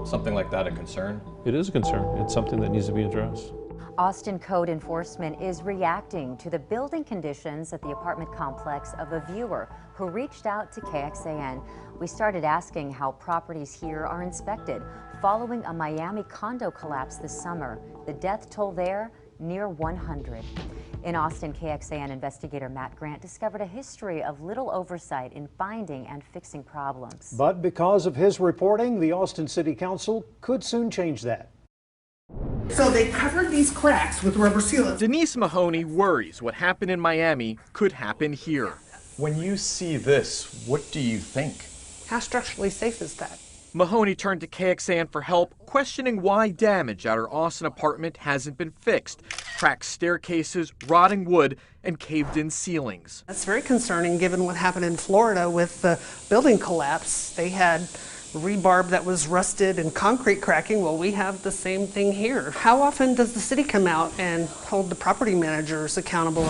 something like that a concern? It is a concern. It's something that needs to be addressed. Austin Code Enforcement is reacting to the building conditions at the apartment complex of a viewer who reached out to KXAN. We started asking how properties here are inspected following a Miami condo collapse this summer. The death toll there, near 100. In Austin, KXAN investigator Matt Grant discovered a history of little oversight in finding and fixing problems. But because of his reporting, the Austin City Council could soon change that. So they covered these cracks with rubber sealant. Denise Mahoney worries what happened in Miami could happen here. When you see this, what do you think? How structurally safe is that? Mahoney turned to KXAN for help, questioning why damage at her Austin apartment hasn't been fixed. Cracked staircases, rotting wood, and caved-in ceilings. That's very concerning given what happened in Florida with the building collapse. They had rebarb that was rusted and concrete cracking. Well, we have the same thing here. How often does the city come out and hold the property managers accountable?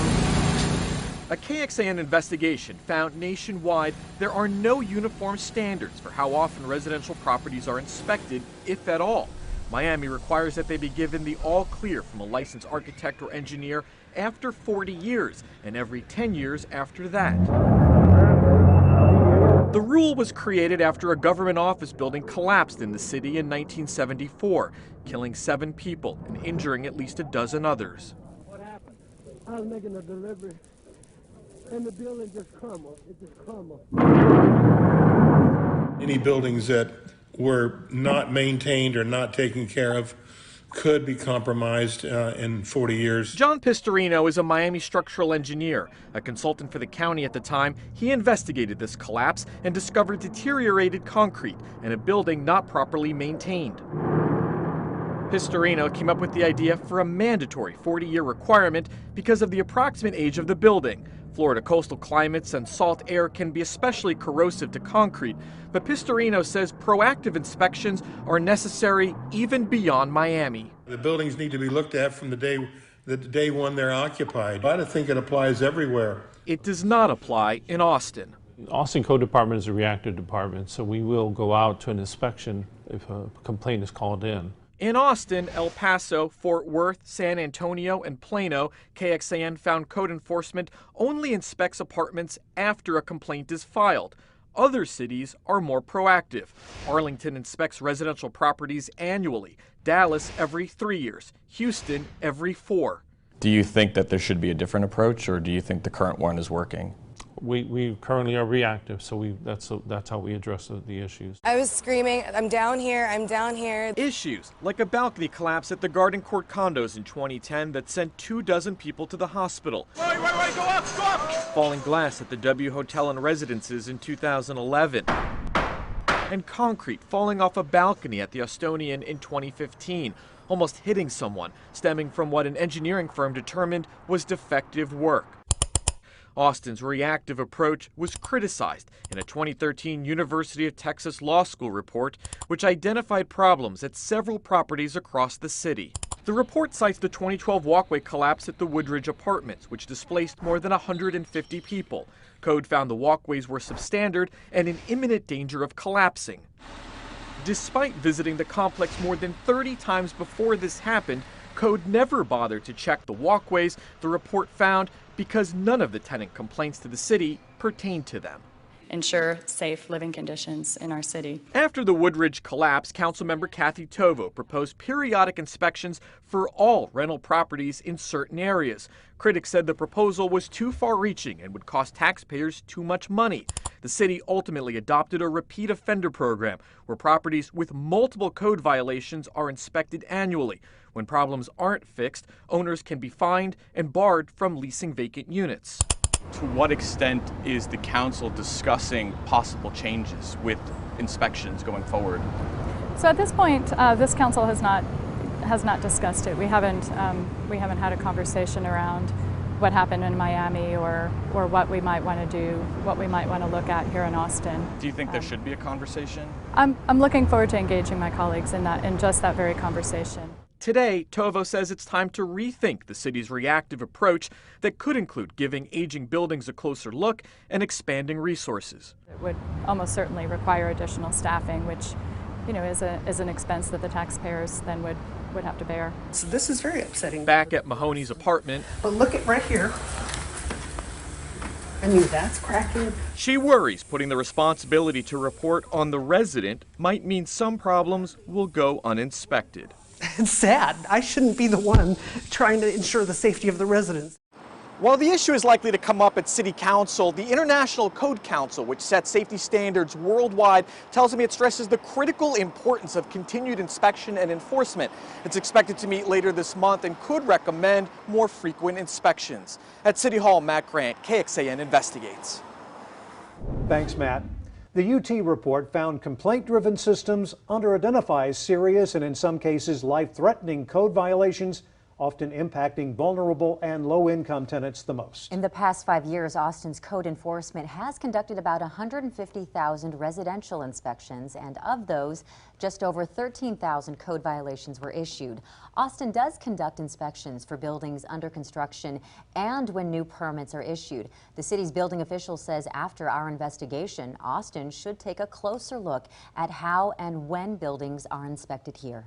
A KXAN investigation found nationwide there are no uniform standards for how often residential properties are inspected, if at all. Miami requires that they be given the all clear from a licensed architect or engineer after 40 years and every 10 years after that. The rule was created after a government office building collapsed in the city in 1974, killing 7 people and injuring at least a dozen others. What happened? I was making a delivery and the building just crumbled. It just crumbled. Any buildings that were not maintained or not taken care of could be compromised in 40 years. John Pistorino is a Miami structural engineer. A consultant for the county at the time, he investigated this collapse and discovered deteriorated concrete and a building not properly maintained. Pistorino came up with the idea for a mandatory 40-year requirement because of the approximate age of the building. Florida coastal climates and salt air can be especially corrosive to concrete, but Pistorino says proactive inspections are necessary even beyond Miami. The buildings need to be looked at from the day one they're occupied. I think it applies everywhere. It does not apply in Austin. Austin Code Department is a reactive department, so we will go out to an inspection if a complaint is called in. In Austin, El Paso, Fort Worth, San Antonio, and Plano, KXAN found code enforcement only inspects apartments after a complaint is filed. Other cities are more proactive. Arlington inspects residential properties annually, Dallas every 3 years, Houston every 4. Do you think that there should be a different approach, or do you think the current one is working? We currently are reactive, so that's how we address the issues. I was screaming, I'm down here, I'm down here. Issues like a balcony collapse at the Garden Court condos in 2010 that sent 24 people to the hospital. Wait, go up, go up! Falling glass at the W Hotel and Residences in 2011. And concrete falling off a balcony at the Austonian in 2015, almost hitting someone, stemming from what an engineering firm determined was defective work. Austin's reactive approach was criticized in a 2013 University of Texas Law School report, which identified problems at several properties across the city. The report cites the 2012 walkway collapse at the Woodridge Apartments, which displaced more than 150 people. Code found the walkways were substandard and in imminent danger of collapsing. Despite visiting the complex more than 30 times before this happened, Code never bothered to check the walkways, the report found, because none of the tenant complaints to the city pertained to them. Ensure safe living conditions in our city. After the Woodridge collapse, Councilmember Kathy Tovo proposed periodic inspections for all rental properties in certain areas. Critics said the proposal was too far-reaching and would cost taxpayers too much money. The city ultimately adopted a repeat offender program where properties with multiple code violations are inspected annually. When problems aren't fixed, owners can be fined and barred from leasing vacant units. To what extent is the council discussing possible changes with inspections going forward? So at this point, this council has not discussed it. We haven't had a conversation around what happened in Miami or what we might want to do, what we might want to look at here in Austin. Do you think there should be a conversation? I'm looking forward to engaging my colleagues in just that very conversation. Today, Tovo says it's time to rethink the city's reactive approach that could include giving aging buildings a closer look and expanding resources. It would almost certainly require additional staffing, which is an expense that the taxpayers then would have to bear. So this is very upsetting. Back at Mahoney's apartment, But look at right here. I mean, that's cracking. she worries putting the responsibility to report on the resident might mean some problems will go uninspected. It's sad. I shouldn't be the one trying to ensure the safety of the residents. While the issue is likely to come up at City Council, the International Code Council, which sets safety standards worldwide, tells me it stresses the critical importance of continued inspection and enforcement. It's expected to meet later this month and could recommend more frequent inspections. At City Hall, Matt Grant, KXAN Investigates. Thanks, Matt. The UT report found complaint-driven systems under-identify serious and in some cases life-threatening code violations, often impacting vulnerable and low-income tenants the most. In the past 5 years, Austin's code enforcement has conducted about 150,000 residential inspections, and of those, just over 13,000 code violations were issued. Austin does conduct inspections for buildings under construction and when new permits are issued. The city's building official says after our investigation, Austin should take a closer look at how and when buildings are inspected here.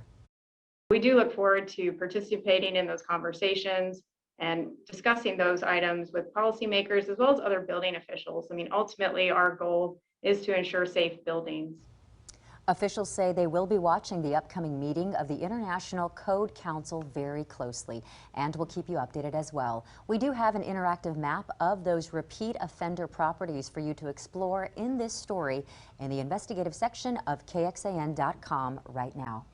We do look forward to participating in those conversations and discussing those items with policymakers as well as other building officials. I mean, ultimately, our goal is to ensure safe buildings. Officials say they will be watching the upcoming meeting of the International Code Council very closely, and will keep you updated as well. We do have an interactive map of those repeat offender properties for you to explore in this story in the investigative section of KXAN.com right now.